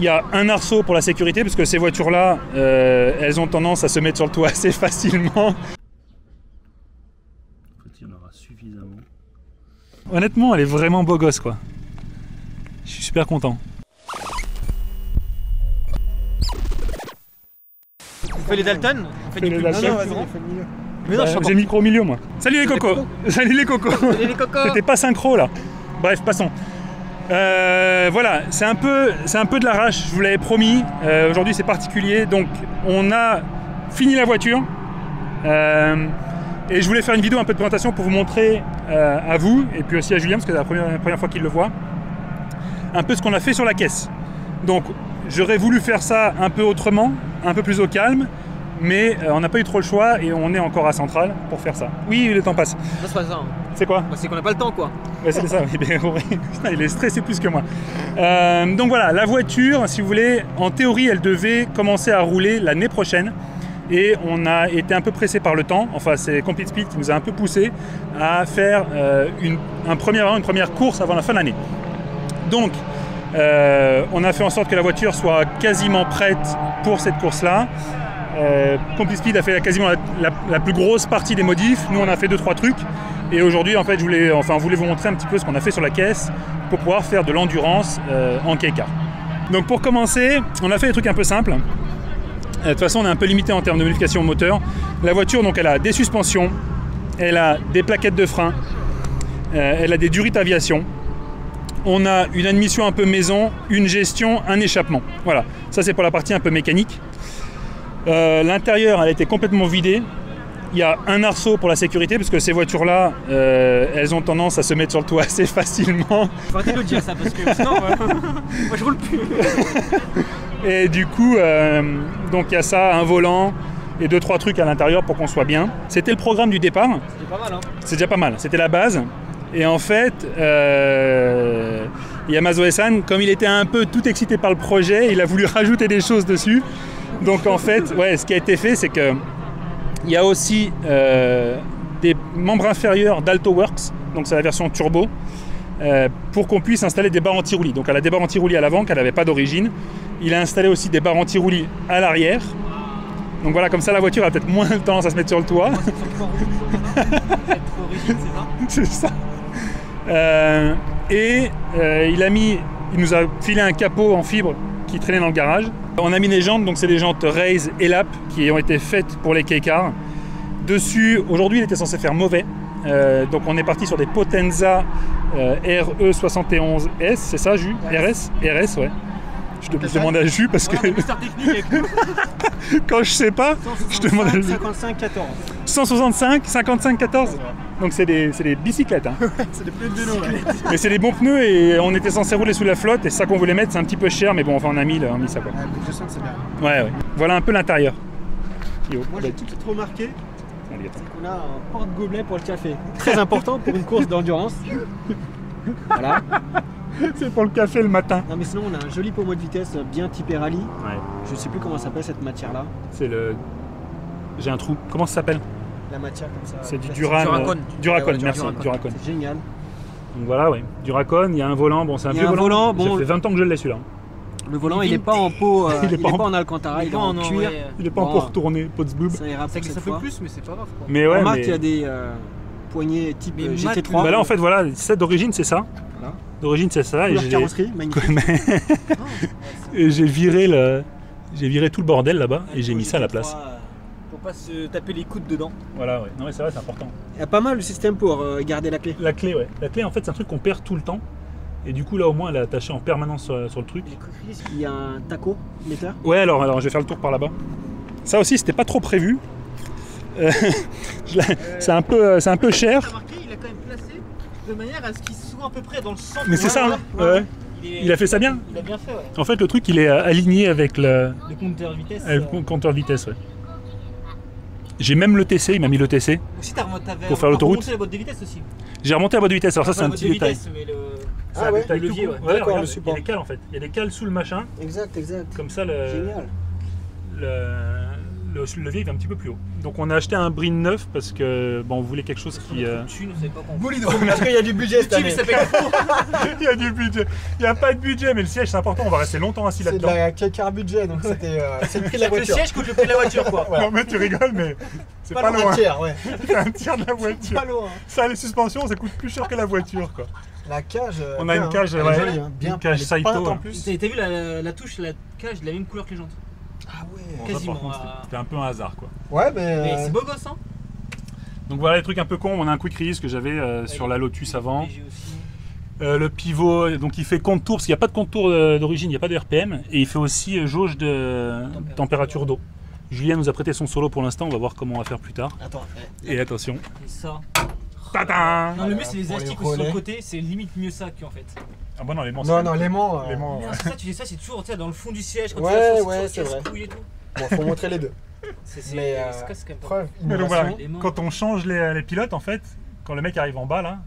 Il y a un arceau pour la sécurité, parce que ces voitures-là, elles ont tendance à se mettre sur le toit assez facilement. En fait, il y en aura suffisamment. Honnêtement, elle est vraiment beau gosse, quoi. Je suis super content. On fait les Dalton? On fait les Dalton. Non, vas-y, mais non, j'ai le micro au milieu, moi. Salut les cocos. Salut les cocos. Salut les cocos. C'était pas synchro, là. Bref, passons. Voilà, c'est un peu de l'arrache, je vous l'avais promis. Aujourd'hui c'est particulier, donc on a fini la voiture et je voulais faire une vidéo un peu de présentation pour vous montrer à vous et puis aussi à Julien, parce que c'est la première fois qu'il le voit, un peu ce qu'on a fait sur la caisse. Donc j'aurais voulu faire ça un peu autrement, un peu plus au calme, mais on n'a pas eu trop le choix et on est encore à Centrale pour faire ça. Oui, le temps passe. Non, c'est pas ça. Hein. C'est quoi? C'est qu'on n'a pas le temps, quoi. Ouais, c'est ça, oui. Putain, il est stressé plus que moi. Donc voilà, la voiture, si vous voulez, en théorie, elle devait commencer à rouler l'année prochaine. Et on a été un peu pressé par le temps. Enfin, c'est Complete Speed qui nous a un peu poussé à faire une première course avant la fin de l'année. Donc, on a fait en sorte que la voiture soit quasiment prête pour cette course-là. Complete Speed a fait quasiment la plus grosse partie des modifs. Nous, on a fait 2-3 trucs. Et aujourd'hui, en fait, je voulais vous montrer un petit peu ce qu'on a fait sur la caisse pour pouvoir faire de l'endurance en K-Car. Donc pour commencer, on a fait des trucs un peu simples. De toute façon, on est un peu limité en termes de modification moteur. La voiture, donc, elle a des suspensions, elle a des plaquettes de frein, elle a des durites aviation. On a une admission un peu maison, une gestion, un échappement. Voilà, ça c'est pour la partie un peu mécanique. L'intérieur, elle a été complètement vidée. Il y a un arceau pour la sécurité, parce que ces voitures-là, elles ont tendance à se mettre sur le toit assez facilement. Faut arrêter de le dire ça, parce que sinon, moi je roule plus. Et du coup, donc il y a ça, un volant et 2-3 trucs à l'intérieur pour qu'on soit bien. C'était le programme du départ. C'était pas mal, hein. C'est déjà pas mal, c'était la base. Et en fait, Yamazo-san, comme il était un peu tout excité par le projet, il a voulu rajouter des choses dessus. Donc en fait, ouais, ce qui a été fait, c'est que il y a aussi des membres inférieurs d'AltoWorks, donc c'est la version turbo, pour qu'on puisse installer des barres anti-roulis. Donc elle a des barres anti-roulis à l'avant qu'elle n'avait pas d'origine. Il a installé aussi des barres anti-roulis à l'arrière. Donc voilà, comme ça la voiture a peut-être moins de tendance à se mettre sur le toit. C'est ça. Il nous a filé un capot en fibre qui traînait dans le garage. On a mis des jantes, donc c'est des jantes Race et Lap qui ont été faites pour les K-Car. Dessus, aujourd'hui il était censé faire mauvais. Donc on est parti sur des Potenza RE71S, c'est ça, Jus? RS? RS, ouais. Je te demande à Jus parce que quand je sais pas, je demande à Jus. 55 14. 165 55 14. Donc c'est des bicyclettes. Hein. C'est des pneus de vélo. Mais c'est des bons pneus et on était censé rouler sous la flotte et ça qu'on voulait mettre, c'est un petit peu cher, mais bon, enfin on a mis ça quoi. Je sens que c'est bien. Ouais. Voilà un peu l'intérieur. Moi j'ai tout de suite remarqué qu'on a un porte-gobelet pour le café. Très important pour une course d'endurance. Voilà. C'est pour le café le matin. Non mais sinon on a un joli pommeau de vitesse bien typé rallye. Ouais. Je sais plus comment ça s'appelle cette matière là. C'est le... J'ai un trou. Comment ça s'appelle? La matière comme ça. C'est du Duracon. Duracon, merci. Duracon. C'est génial. Donc voilà, oui. Duracon, il y a un volant. Bon, c'est un vieux volant. Bon, ça fait 20 ans que je l'ai celui-là. Le volant il est pas en peau, il est pas en Alcantara, il est en cuir. Ouais. Il est pas en peau retournée, peau de zboob. Ça ira pour cette fois. Plus mais c'est pas grave quoi. Mais ouais, remarque, il y a des poignées type GT3. Bah là en fait voilà, d'origine c'est ça. Voilà. D'origine c'est ça. Couleur carrosserie, magnifique. Et j'ai viré tout le bordel là-bas et j'ai mis ça à la place. Pour pas se taper les coudes dedans. Voilà, ouais. Non mais c'est vrai, c'est important. Il y a pas mal le système pour garder la clé. La clé, ouais. La clé en fait c'est un truc qu'on perd tout le temps. Et du coup là au moins elle est attachée en permanence sur le truc. Il y a un taco metteur. Ouais, alors je vais faire le tour par là-bas. Ça aussi c'était pas trop prévu. C'est un peu cher. Remarqué, il a quand même placé de manière à ce qu'il soit à peu près dans le centre. Mais c'est ça, hein. Ouais. Il a fait ça bien. Il a bien fait, ouais. En fait le truc il est aligné avec le compteur vitesse. Le compteur vitesse, ouais. J'ai même le TC, il m'a mis le TC. Aussi, pour faire l'autoroute. Remonté la boîte de vitesse aussi. J'ai remonté la boîte de vitesse, alors ça c'est un petit détail. Ah ouais, le levier, ouais. Ouais, d'accord, regarde, il y a des cales en fait. Il y a des cales sous le machin. Exact. Comme ça, Génial. le levier il va un petit peu plus haut. Donc on a acheté un bris neuf parce que bon, on voulait quelque chose qui... Parce qu'il y a du budget cette année. Il y a du budget. Il n'y a pas de budget, mais le siège c'est important, on va rester longtemps assis là-dedans. C'est de la budget, donc c'était c'est le prix de la voiture. Le siège coûte le prix de la voiture quoi. Voilà. Non mais tu rigoles, mais c'est pas loin. Un tiers, ouais. C'est un tiers de la voiture. Pas loin. Ça, les suspensions, ça coûte plus cher que la voiture quoi. La cage. On a une cage, elle est ouais, jolie, hein. Bien, une cage Saito. en plus. T'as vu la touche, la cage de la même couleur que les jantes. Ah ouais. Bon, ça, Quasiment. par contre, c'était un peu un hasard quoi. Ouais, Mais c'est beau gosse hein. Donc voilà les trucs un peu cons. On a un quick release que j'avais sur la Lotus avant. Léger aussi. Le pivot, donc il fait contour, parce qu'il n'y a pas de contour d'origine, il n'y a pas de RPM, et il fait aussi jauge de température d'eau. Julien nous a prêté son solo pour l'instant, on va voir comment on va faire plus tard. Attends. Et attention. Et ça. Tadam! Non, le mieux c'est les Pour les élastiques aussi sur le relais. côté, c'est limite mieux ça qu'en fait. Ah bon non, l'aimant. Non, l'aimant. L'aimant, Merde, ça, tu sais ça, c'est toujours tu sais, dans le fond du siège quand Ouais, tu la fonces, ouais, tu c'est vrai. casse-couille et tout. Bon, faut montrer les deux. C'est Mais c'est quand même pas. preuve, Mais donc voilà, innovation. quand on change les pilotes, en fait, quand le mec arrive en bas là,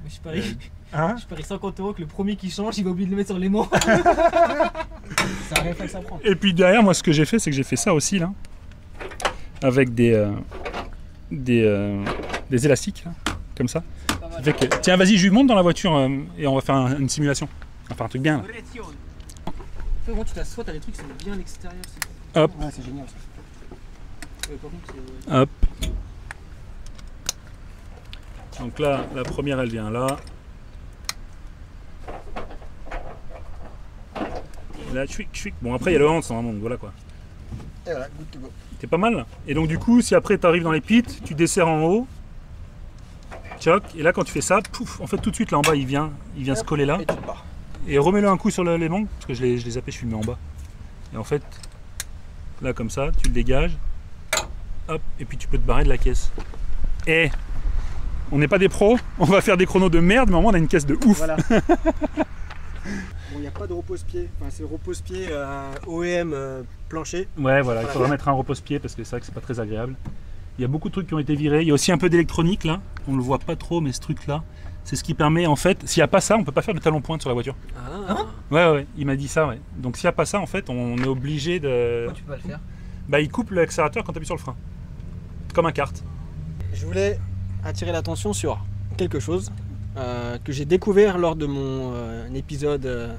Mais je parie. hein, Je parie 50 € que le premier qui change, il va oublier de le mettre sur l'aimant. C'est un réflexe à prendre. et puis derrière, moi ce que j'ai fait, c'est que j'ai fait ça aussi là, avec des élastiques là, comme ça. Pas mal. Fait que- tiens, vas-y, je lui monte dans la voiture et on va faire une simulation. On va faire un truc bien là. Après, moi, tu t'assois, t'as des trucs qui sont bien à l'extérieur. Hop, Ouais, c'est génial ça. Par contre, c'est. hop. Donc là, la première elle vient là. Et là, tchouic, tchouic. Bon, après il y a le Hans, normalement, donc voilà quoi. Et voilà, good to go. C'est pas mal là. Et donc du coup, si après tu arrives dans les pits, tu desserres en haut, tchoc, et là quand tu fais ça, pouf, en fait tout de suite là en bas il vient se coller là. Et tu te barres. Et remets-le un coup sur l'aimant, parce que je l'ai zappé, je suis le mets en bas. Et en fait, là comme ça, tu le dégages, hop, et puis tu peux te barrer de la caisse. Et on n'est pas des pros, on va faire des chronos de merde, mais au moins on a une caisse de ouf. Voilà. Bon, il n'y a pas de repose-pied. Enfin, c'est repose-pied OEM plancher. Ouais, voilà, il faudra mettre un repose-pied parce que c'est vrai que c'est pas très agréable. Il y a beaucoup de trucs qui ont été virés. Il y a aussi un peu d'électronique là. On le voit pas trop, mais ce truc là, c'est ce qui permet en fait. S'il n'y a pas ça, on peut pas faire de talon pointe sur la voiture. Ah, Ouais, il m'a dit ça, ouais. Donc s'il n'y a pas ça, en fait, on est obligé de. pourquoi tu peux pas le faire? Bah, il coupe l'accélérateur quand tu appuies sur le frein. Comme un kart. Je voulais attirer l'attention sur quelque chose que j'ai découvert lors de mon épisode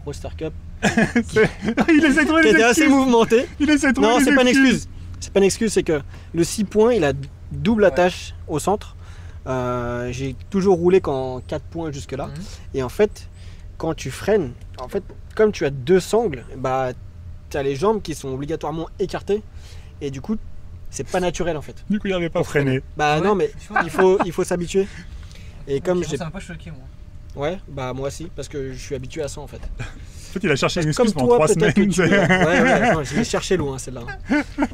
Roadster Cup, Il essaie de trouver qui des était assez excuses. mouvementé. Il essaie de trouver Non, des c'est pas une excuses. excuse. C'est pas une excuse, c'est que le 6 points, il a double attache au centre. J'ai toujours roulé qu'en 4 points jusque-là. Et en fait, quand tu freines, en fait, comme tu as deux sangles, bah, tu as les jambes qui sont obligatoirement écartées. Et du coup, c'est pas naturel en fait. Du coup, il n'avait pas freiné. Bah Ouais, non, mais tu vois. il faut s'habituer. Et comme Ok, j'ai. ça m'a pas choqué moi. Ouais, bah moi aussi, parce que je suis habitué à ça en fait. En fait, il a cherché une Comme excuse pendant toi, 3 peut-être semaines. que tu. Ouais, non, je l'ai cherché loin celle-là.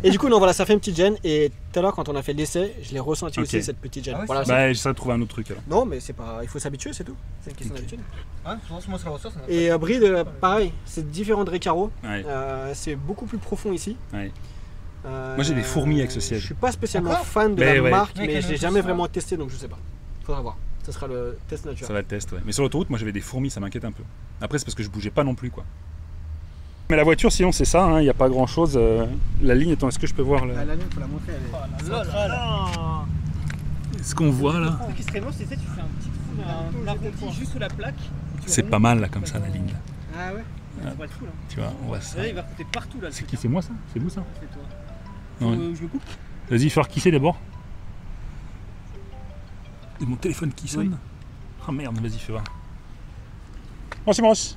Et du coup, non, voilà, ça fait une petite gêne. Et tout à l'heure, quand on a fait l'essai, je l'ai ressenti Ok. aussi cette petite gêne. Ah ouais, Voilà, Bah, j'essaierai de trouver un autre truc alors. non, mais c'est pas. Il faut s'habituer, c'est tout. C'est une question Ok. d'habitude. Ah, moi sur la voiture, ça m'a Et bride, pareil, c'est différent de Recaro. Ouais. C'est beaucoup plus profond ici. Ouais. Moi, j'ai des fourmis avec ce siège. Je suis pas spécialement Encore fan de Mais la ouais. marque, Mec, mais elle je l'ai me jamais pousse, vraiment testé, donc je sais pas. Faudra voir. Ce sera le test nature. Ça va être test, ouais. Mais sur l'autoroute, moi j'avais des fourmis, ça m'inquiète un peu. Après, c'est parce que je bougeais pas non plus, quoi. Mais la voiture, sinon, c'est ça, il n'y a pas grand chose. La ligne, attends, est-ce que je peux voir La ligne, faut la montrer. Elle est centrale. ce qu'on voit là? Ce qui serait bon, c'est que tu fais un petit trou, un arrondi juste sous la plaque. C'est pas mal là, comme ça, la ligne. Là. Ah ouais. Ça va être fou là. Tu vois, on voit ça. Là, il va coûter partout là. le C'est truc, qui? C'est moi ça? C'est vous ça? hein. C'est toi. Non, Je le coupe. Vas-y, faire qui c'est d'abord. C'est mon téléphone qui sonne. Ah merde, vas-y, fais voir. Moshi.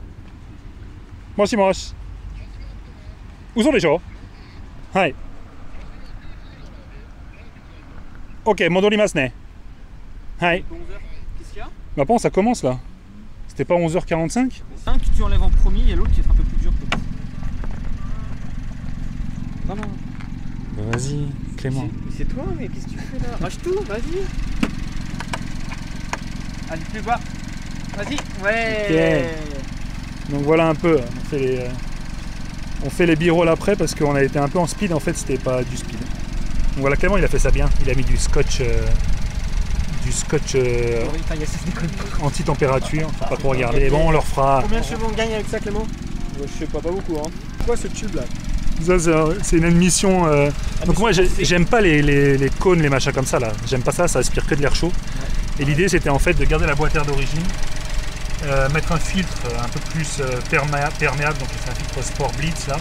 Uso desho? Hai. Ok, modorimasu ne. Hai. 11h. Qu'est-ce qu'il y a? Bah bon, ça commence là. C'était pas 11h45? Un que tu enlèves en premier et l'autre qui est un peu plus dur peut-être. Vraiment. Bah vas-y, Clément. C'est toi, mais qu'est-ce que tu fais là? Rage tout, vas-y. Allez, fais voir. Vas-y. Ouais. Donc voilà un peu, on fait les b-rolls après parce qu'on a été un peu en speed, en fait c'était pas du speed. Donc voilà, Clément il a fait ça bien, il a mis du scotch anti-température, faut pas trop regarder, bon on leur fera. Combien de chevaux on gagne avec ça, Clément? Je sais pas beaucoup, hein. Quoi ce tube là? Ça, c'est une admission. Donc moi, j'aime pas les cônes, les machins comme ça là. J'aime pas ça, ça aspire que de l'air chaud. Ouais. Et l'idée, c'était en fait de garder la boîte air d'origine, mettre un filtre un peu plus perméable, donc c'est un filtre Sport Blitz là,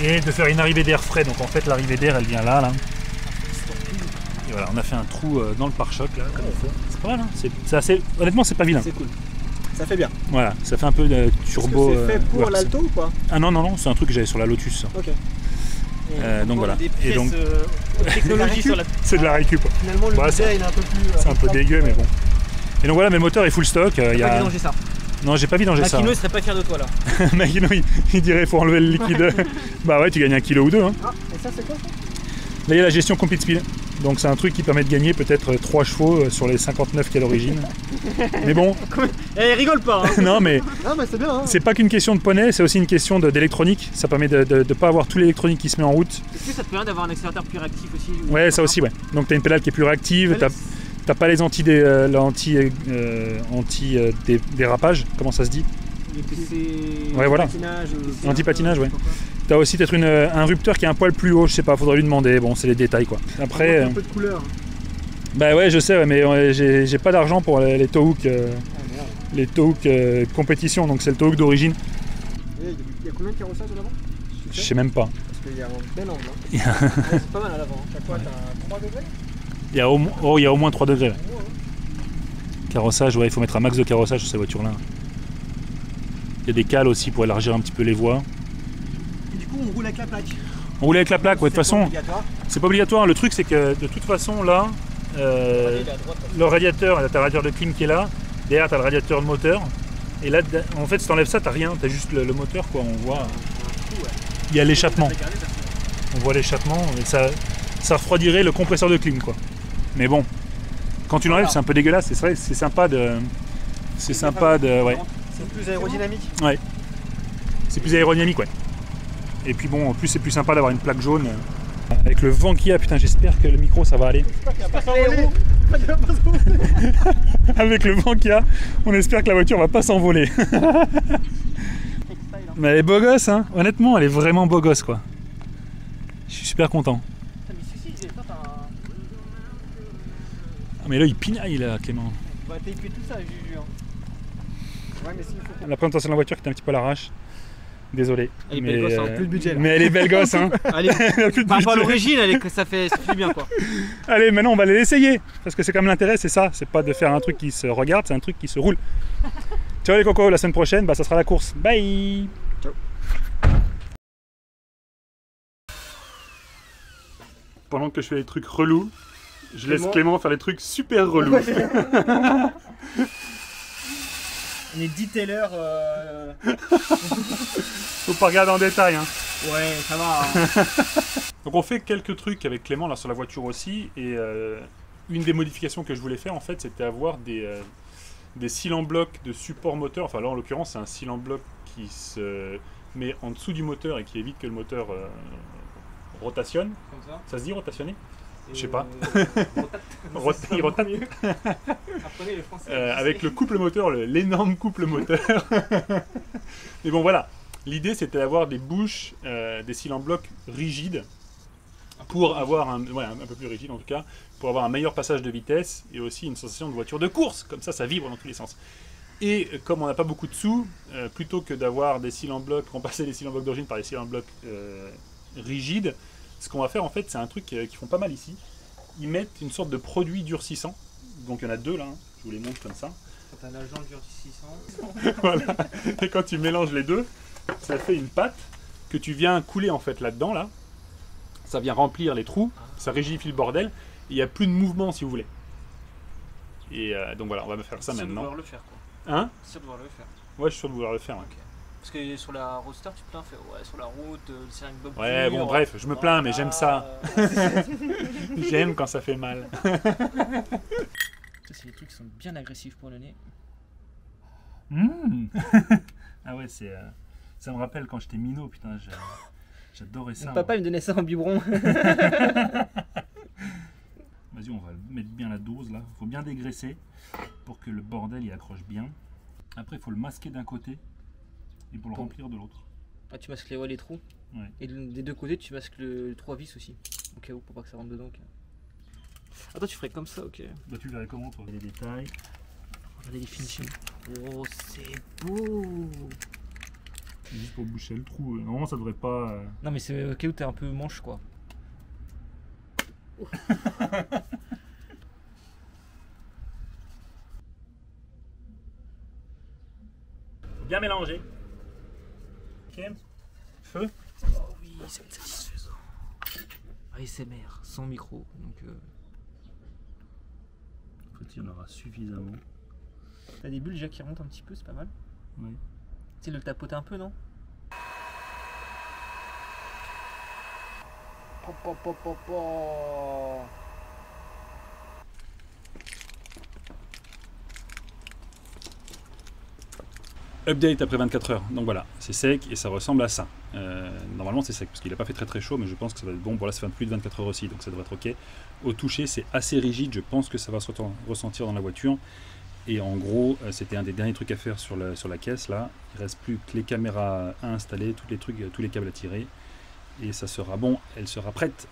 et de faire une arrivée d'air frais. Donc en fait, l'arrivée d'air, elle vient là. Et voilà, on a fait un trou dans le pare-choc là, comme il faut. C'est pas mal, hein. C'est assez. Honnêtement, c'est pas vilain. C'est cool. Ça fait bien. Voilà, ça fait un peu de turbo. Est-ce que c'est fait pour l'Alto ou pas? Ah non, c'est un truc que j'avais sur la Lotus. Ça. Ok. Donc voilà. Et donc, technologie sur la. C'est de la récup. Finalement, le budget, il est un peu plus. C'est un peu dégueu, mais bon. Et donc voilà, mais le moteur est full stock. T'as pas vidangé ça? Non, j'ai pas vidangé ça. Makino, il serait pas fier de toi là. Makino, il dirait faut enlever le liquide. Bah ouais, tu gagnes 1 kg ou 2. Hein. Ah, et ça, c'est quoi ça? Là, il y a la gestion Complete Speed. Donc c'est un truc qui permet de gagner peut-être 3 chevaux sur les 59 qu'il y a d'origine. Mais bon. Eh, rigole pas hein. Non mais c'est bien. Hein. C'est pas qu'une question de poney, c'est aussi une question d'électronique. Ça permet de ne pas avoir tout l'électronique qui se met en route. Est-ce que ça te permet d'avoir un accélérateur plus réactif aussi? Ouais, ça aussi, ouais. Donc t'as une pédale qui est plus réactive, t'as pas les anti-dérapage, comment ça se dit? Ouais, voilà. Anti-patinage, ouais. T'as aussi peut-être un rupteur qui est un poil plus haut, je sais pas, faudrait lui demander, bon c'est les détails quoi. Après. Un peu de couleur. Bah ouais, je sais, ouais, mais j'ai pas d'argent pour les Tohook. Les Tohook compétition, donc c'est le Tohook d'origine. Il y a combien de carrossage en avant? Je sais même pas. Parce qu'il y a un bel angle. Hein. C'est pas mal à l'avant. T'as quoi? T'as 3 degrés? Il y a au moins 3 degrés. Là. Carrossage, ouais, il faut mettre un max de carrossage sur ces voitures-là. Il y a des cales aussi pour élargir un petit peu les voies. Et du coup, on roule avec la plaque. On roule avec la plaque, ouais, de toute façon. C'est pas obligatoire. Le truc, c'est que de toute façon, là, le radiateur, t'as le radiateur de clim qui est là. Derrière, t'as le radiateur de moteur. Et là, en fait, si t'enlèves ça, t'as rien. T'as juste le moteur, quoi. On voit. Il y a l'échappement. On voit l'échappement. Et ça refroidirait le compresseur de clim, quoi. Mais bon, quand tu l'enlèves, c'est un peu dégueulasse. C'est vrai, c'est sympa de. Ouais. C'est plus aérodynamique. Ouais. C'est plus aérodynamique, ouais. Et puis bon, en plus, c'est plus sympa d'avoir une plaque jaune. Avec le vent qu'il y a, putain, j'espère que le micro, ça va aller. Avec le vent qu'il y a, on espère que la voiture va pas s'envoler. Mais elle est beau gosse, hein. Honnêtement, elle est vraiment beau gosse, quoi. Je suis super content. Ah, mais là, il pinaille, là, Clément. On va taper tout ça, Juju. Ouais, mais si, la présentation de la voiture qui est un petit peu à l'arrache. Désolé. Elle est belle gosse, hein. Plus de budget, là. Mais elle est belle gosse, hein. Par rapport à l'origine, ça fait bien, quoi. Allez, maintenant, on va l'essayer. Parce que c'est quand même l'intérêt, c'est ça. C'est pas de faire un truc qui se regarde, c'est un truc qui se roule. Ciao les cocos, la semaine prochaine, bah, ça sera la course. Bye. Ciao. Pendant que je fais les trucs relous, je laisse Clément faire les trucs super relous. On est detailer. Faut pas regarder en détail. Hein. Ouais, ça va. Hein. Donc on fait quelques trucs avec Clément là sur la voiture aussi. Et une des modifications que je voulais faire en fait, c'était avoir des cils en bloc de support moteur. Enfin là en l'occurrence, c'est un cil en bloc qui se met en dessous du moteur et qui évite que le moteur rotationne. Comme ça. Ça se dit rotationner? Je sais pas. Il rotate. Apprenez les Français. Avec le couple moteur, l'énorme couple moteur. Mais bon voilà, l'idée c'était d'avoir des bouches, des cils en bloc rigides pour avoir un peu plus rigide en tout cas, pour avoir un meilleur passage de vitesse et aussi une sensation de voiture de course. Comme ça vibre dans tous les sens. Et comme on n'a pas beaucoup de sous, plutôt que d'avoir des cils en bloc, remplacer les cils en bloc d'origine par des cils en bloc rigides, ce qu'on va faire en fait, c'est un truc qu'ils font pas mal ici. Ils mettent une sorte de produit durcissant. Donc il y en a deux là, hein. Je vous les montre comme ça. Quand un agent durcissant. Voilà. Et quand tu mélanges les deux, ça fait une pâte que tu viens couler en fait là-dedans là. Ça vient remplir les trous, ça rigidifie le bordel. Et il n'y a plus de mouvement si vous voulez. Et donc voilà, on va faire ça maintenant. De vouloir le faire quoi. Hein? C'est sûr de vouloir le faire. Ouais, je suis sûr de vouloir le faire. Ouais. Okay. Parce que sur la roadster, tu te plains, ouais, sur la route, c'est un bloc. Ouais, bon, bref, je me plains, mais j'aime ça. J'aime quand ça fait mal. Ça, c'est des trucs qui sont bien agressifs pour le nez. Ah ouais, ça me rappelle quand j'étais minot, putain, j'adorais ça. Mon papa, il me donnait ça en biberon. Vas-y, on va mettre bien la dose là. Il faut bien dégraisser pour que le bordel y accroche bien. Après, il faut le masquer d'un côté et pour le remplir de l'autre. Ah, tu masques les trous. Ouais. Et des deux côtés, tu masques le trou à vis aussi. Au cas où, pour pas que ça rentre dedans. Ah, toi, tu ferais comme ça, ok. Bah, tu verrais comment, toi, les détails. Regardez les finitions. Oh, c'est beau. Juste pour boucher le trou. Normalement, ça devrait pas. Non, mais c'est au cas où t'es un peu manche, quoi. Bien mélanger. Ok. Feu. Oh oui, c'est satisfaisant. ASMR, sans micro. Donc, En fait, il y en aura suffisamment. t'as des bulles déjà qui remontent un petit peu, c'est pas mal. Oui. Tu sais, le tapoter un peu, non? Update après 24 heures. Donc voilà, c'est sec et ça ressemble à ça. Normalement, c'est sec parce qu'il n'a pas fait très chaud, mais je pense que ça va être bon. Bon, là, ça fait plus de 24 heures aussi, donc ça devrait être ok. Au toucher, c'est assez rigide. Je pense que ça va se ressentir dans la voiture. Et en gros, c'était un des derniers trucs à faire sur la caisse là. Il reste plus que les caméras à installer, tous les câbles à tirer. Et ça sera bon, elle sera prête